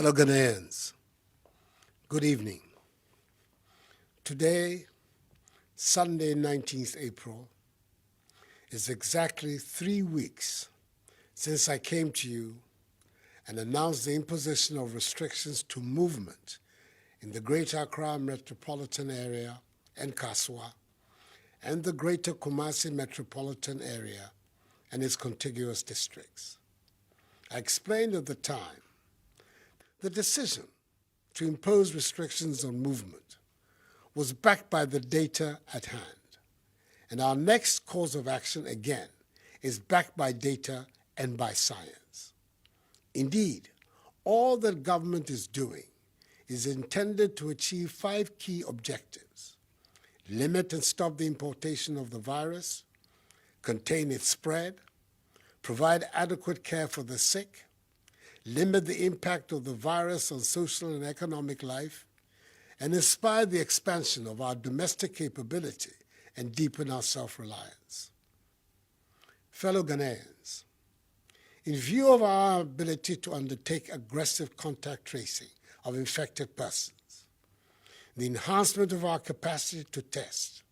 Fellow Ghanaians, good evening. Today, Sunday, 19th April, is exactly 3 weeks since I came to you and announced the imposition of restrictions to movement in the Greater Accra Metropolitan Area and Kaswa, and the Greater Kumasi Metropolitan Area and its contiguous districts. I explained at the time the decision to impose restrictions on movement was backed by the data at hand, and our next course of action, again, is backed by data and by science. Indeed, all that government is doing is intended to achieve 5 key objectives: limit and stop the importation of the virus, contain its spread, provide adequate care for the sick, limit the impact of the virus on social and economic life, and inspire the expansion of our domestic capability and deepen our self-reliance. Fellow Ghanaians, in view of our ability to undertake aggressive contact tracing of infected persons, the enhancement of our capacity to test,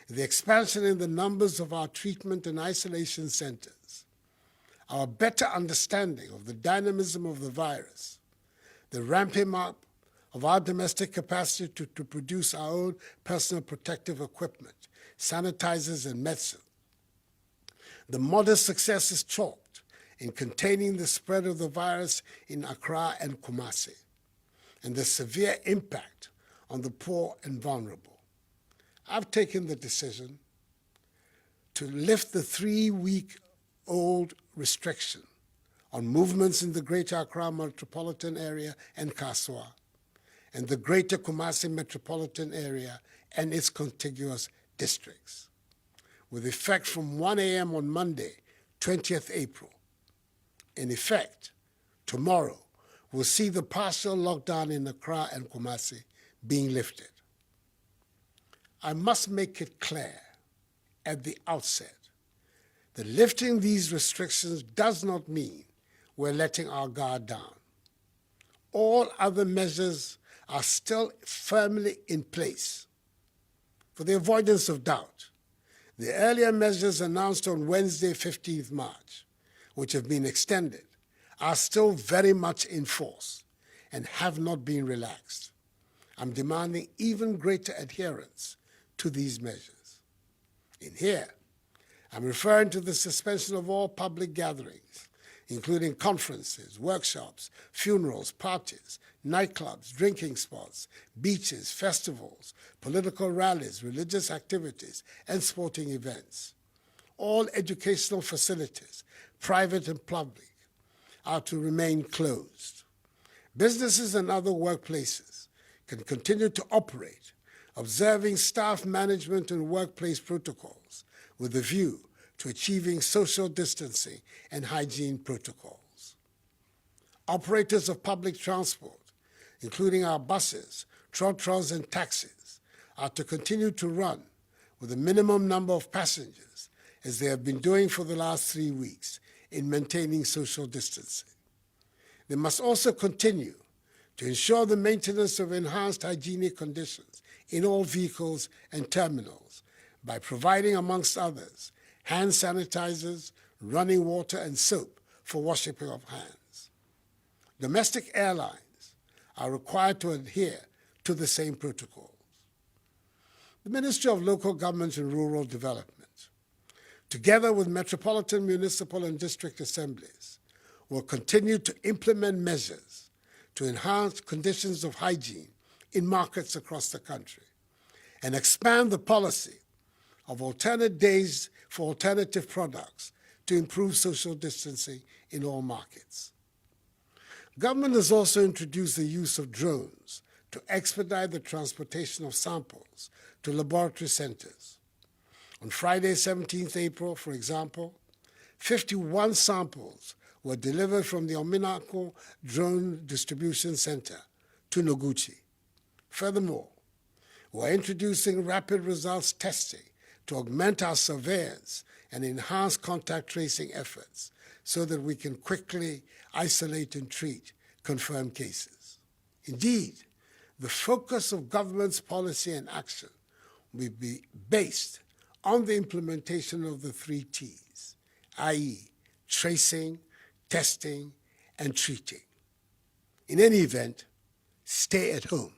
the expansion in the numbers of our treatment and isolation centers, our better understanding of the dynamism of the virus, the ramping up of our domestic capacity to produce our own personal protective equipment, sanitizers and medicine, the modest successes chalked in containing the spread of the virus in Accra and Kumasi, and the severe impact on the poor and vulnerable. I've taken the decision to lift the 3-week-old restriction on movements in the Greater Accra Metropolitan Area and Kaswa, and the Greater Kumasi Metropolitan Area and its contiguous districts, with effect from 1 a.m. on Monday, 20th April. In effect, tomorrow, we'll see the partial lockdown in Accra and Kumasi being lifted. I must make it clear at the outset that lifting these restrictions does not mean we're letting our guard down. All other measures are still firmly in place. For the avoidance of doubt, the earlier measures announced on Wednesday, 15th March, which have been extended, are still very much in force and have not been relaxed. I'm demanding even greater adherence to these measures. In here, I'm referring to the suspension of all public gatherings, including conferences, workshops, funerals, parties, nightclubs, drinking spots, beaches, festivals, political rallies, religious activities, and sporting events. All educational facilities, private and public, are to remain closed. Businesses and other workplaces can continue to operate, observing staff management and workplace protocols with a view to achieving social distancing and hygiene protocols. Operators of public transport, including our buses, trotros, and taxis, are to continue to run with a minimum number of passengers, as they have been doing for the last 3 weeks, in maintaining social distancing. They must also continue to ensure the maintenance of enhanced hygienic conditions in all vehicles and terminals by providing, amongst others, hand sanitizers, running water, and soap for washing of hands. Domestic airlines are required to adhere to the same protocols. The Ministry of Local Government and Rural Development, together with metropolitan, municipal, and district assemblies, will continue to implement measures to enhance conditions of hygiene in markets across the country and expand the policy of alternate days for alternative products to improve social distancing in all markets. Government has also introduced the use of drones to expedite the transportation of samples to laboratory centers. On Friday, 17th April, for example, 51 samples were delivered from the Ominako Drone Distribution Center to Noguchi. Furthermore, we're introducing rapid results testing to augment our surveillance and enhance contact tracing efforts so that we can quickly isolate and treat confirmed cases. Indeed, the focus of government's policy and action will be based on the implementation of the 3 T's, i.e., tracing, testing, and treating. In any event, stay at home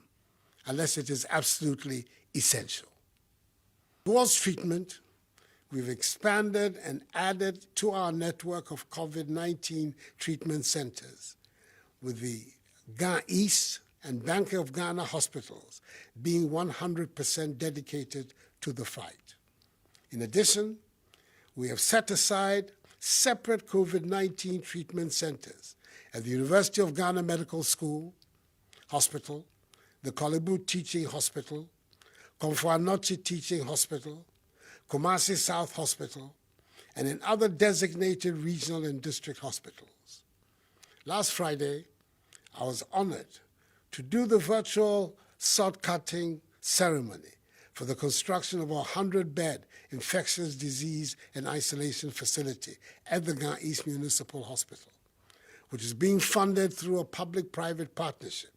unless it is absolutely essential. Towards treatment, we've expanded and added to our network of COVID-19 treatment centers, with the Ghana East and Bank of Ghana hospitals being 100% dedicated to the fight. In addition, we have set aside separate COVID-19 treatment centers at the University of Ghana Medical School, Hospital, the Kolebu Teaching Hospital, Komfo Anokye Teaching Hospital, Kumasi South Hospital, and in other designated regional and district hospitals. Last Friday, I was honored to do the virtual sod-cutting ceremony for the construction of a 100-bed infectious disease and isolation facility at the Ghana East Municipal Hospital, which is being funded through a public-private partnership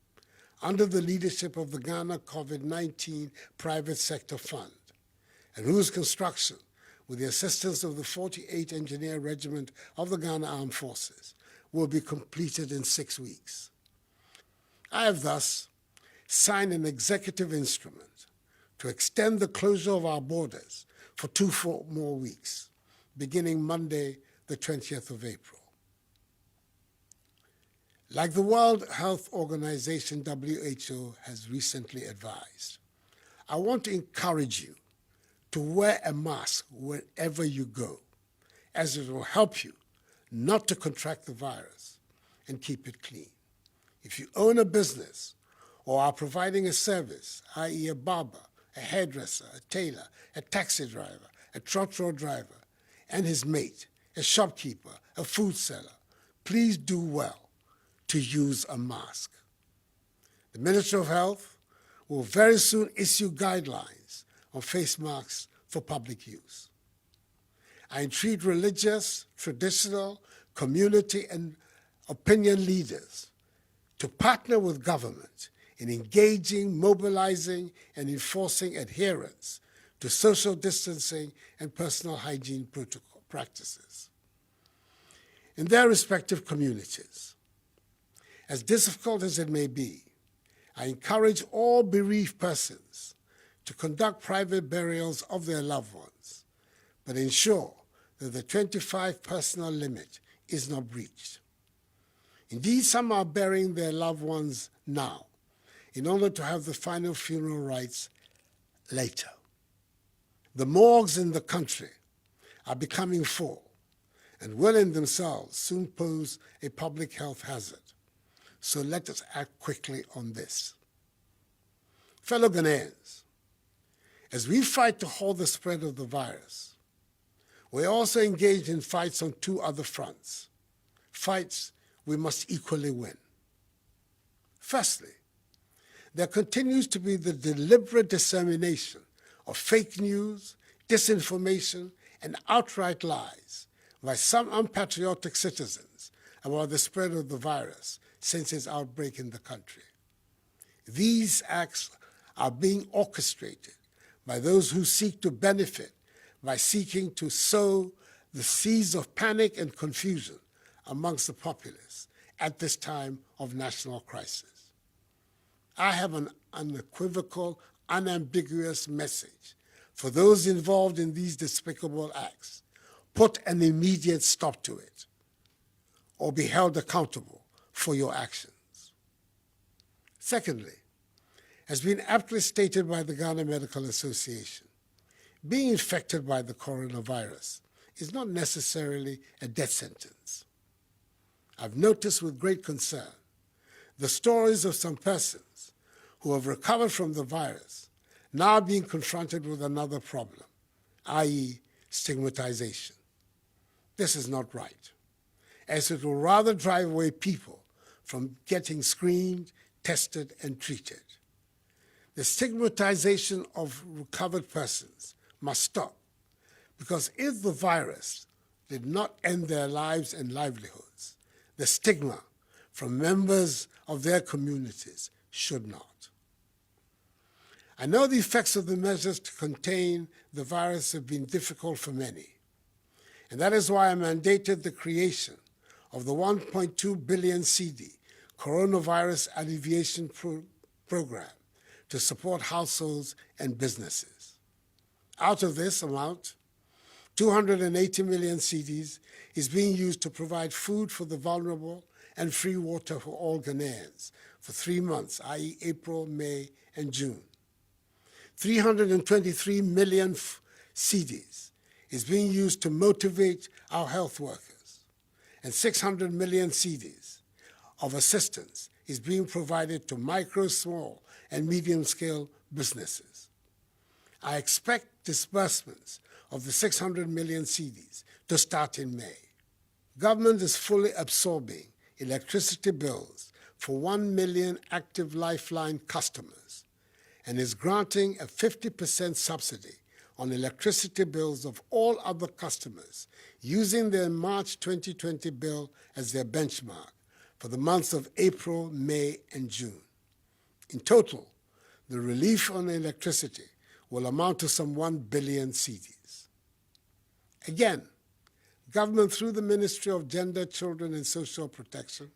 under the leadership of the Ghana COVID-19 Private Sector Fund, and whose construction, with the assistance of the 48th Engineer Regiment of the Ghana Armed Forces, will be completed in 6 weeks. I have thus signed an executive instrument to extend the closure of our borders for 2 more weeks, beginning Monday, the 20th of April. Like the World Health Organization, WHO, has recently advised, I want to encourage you to wear a mask wherever you go, as it will help you not to contract the virus and keep it clean. If you own a business or are providing a service, i.e. a barber, a hairdresser, a tailor, a taxi driver, a trotro driver, and his mate, a shopkeeper, a food seller, please do well to use a mask. The Ministry of Health will very soon issue guidelines on face masks for public use. I entreat religious, traditional, community, and opinion leaders to partner with government in engaging, mobilizing, and enforcing adherence to social distancing and personal hygiene protocol practices in their respective communities. As difficult as it may be, I encourage all bereaved persons to conduct private burials of their loved ones, but ensure that the 25 personal limit is not breached. Indeed, some are burying their loved ones now in order to have the final funeral rites later. The morgues in the country are becoming full and will in themselves soon pose a public health hazard. So let us act quickly on this. Fellow Ghanaians, as we fight to halt the spread of the virus, we're also engaged in fights on 2 other fronts, fights we must equally win. Firstly, there continues to be the deliberate dissemination of fake news, disinformation, and outright lies by some unpatriotic citizens about the spread of the virus since its outbreak in the country. These acts are being orchestrated by those who seek to benefit by seeking to sow the seeds of panic and confusion amongst the populace at this time of national crisis. I have an unequivocal, unambiguous message for those involved in these despicable acts. Put an immediate stop to it, or be held accountable for your actions. Secondly, as been aptly stated by the Ghana Medical Association, being infected by the coronavirus is not necessarily a death sentence. I've noticed with great concern the stories of some persons who have recovered from the virus now being confronted with another problem, i.e. stigmatization. This is not right, as it will rather drive away people from getting screened, tested, and treated. The stigmatization of recovered persons must stop, because if the virus did not end their lives and livelihoods, the stigma from members of their communities should not. I know the effects of the measures to contain the virus have been difficult for many, and that is why I mandated the creation of the 1.2 billion CD Coronavirus Alleviation Program to support households and businesses. Out of this amount, 280 million cedis is being used to provide food for the vulnerable and free water for all Ghanaians for 3 months, i.e. April, May, and June. 323 million cedis is being used to motivate our health workers, and 600 million cedis of assistance is being provided to micro, small, and medium-scale businesses. I expect disbursements of the 600 million cedis to start in May. Government is fully absorbing electricity bills for 1 million active Lifeline customers and is granting a 50% subsidy on electricity bills of all other customers using their March 2020 bill as their benchmark for the months of April, May, and June. In total, the relief on electricity will amount to some 1 billion cedis. Again, government through the Ministry of Gender, Children and Social Protection,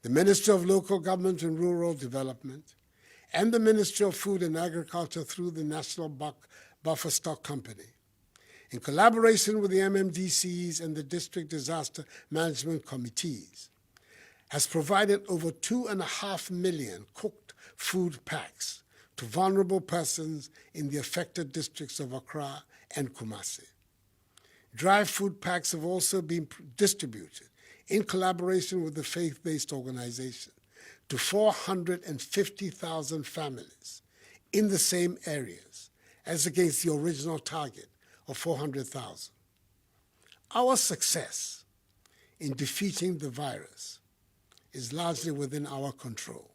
the Ministry of Local Government and Rural Development, and the Ministry of Food and Agriculture through the National Buffer Stock Company, in collaboration with the MMDCs and the District Disaster Management Committees, has provided over 2.5 million cooked food packs to vulnerable persons in the affected districts of Accra and Kumasi. Dry food packs have also been distributed in collaboration with the faith-based organization to 450,000 families in the same areas as against the original target of 400,000. Our success in defeating the virus is largely within our control.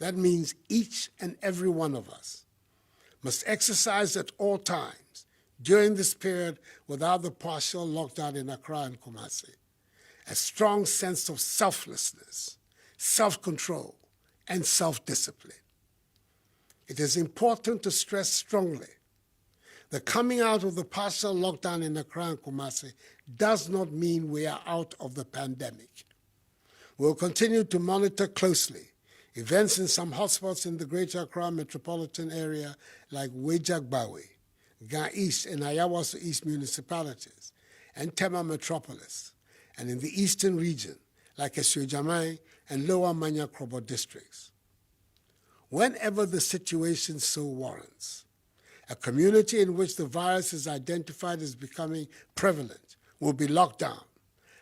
That means each and every one of us must exercise at all times during this period without the partial lockdown in Accra and Kumasi a strong sense of selflessness, self-control, and self-discipline. It is important to stress strongly that coming out of the partial lockdown in Accra and Kumasi does not mean we are out of the pandemic. We will continue to monitor closely events in some hotspots in the Greater Accra metropolitan area like Wejagbawe, Ga East and Ayawaso East municipalities, and Tema metropolis, and in the eastern region like Esuejamai and Lower Manya Krobo districts. Whenever the situation so warrants, a community in which the virus is identified as becoming prevalent will be locked down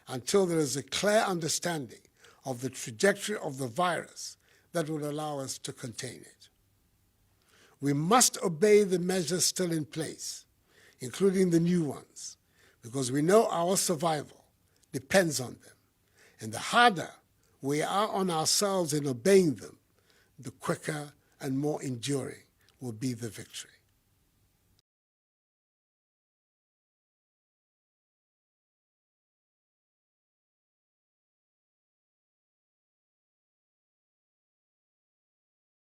until there is a clear understanding of the trajectory of the virus that will allow us to contain it. We must obey the measures still in place, including the new ones, because we know our survival depends on them. And the harder we are on ourselves in obeying them, the quicker and more enduring will be the victory.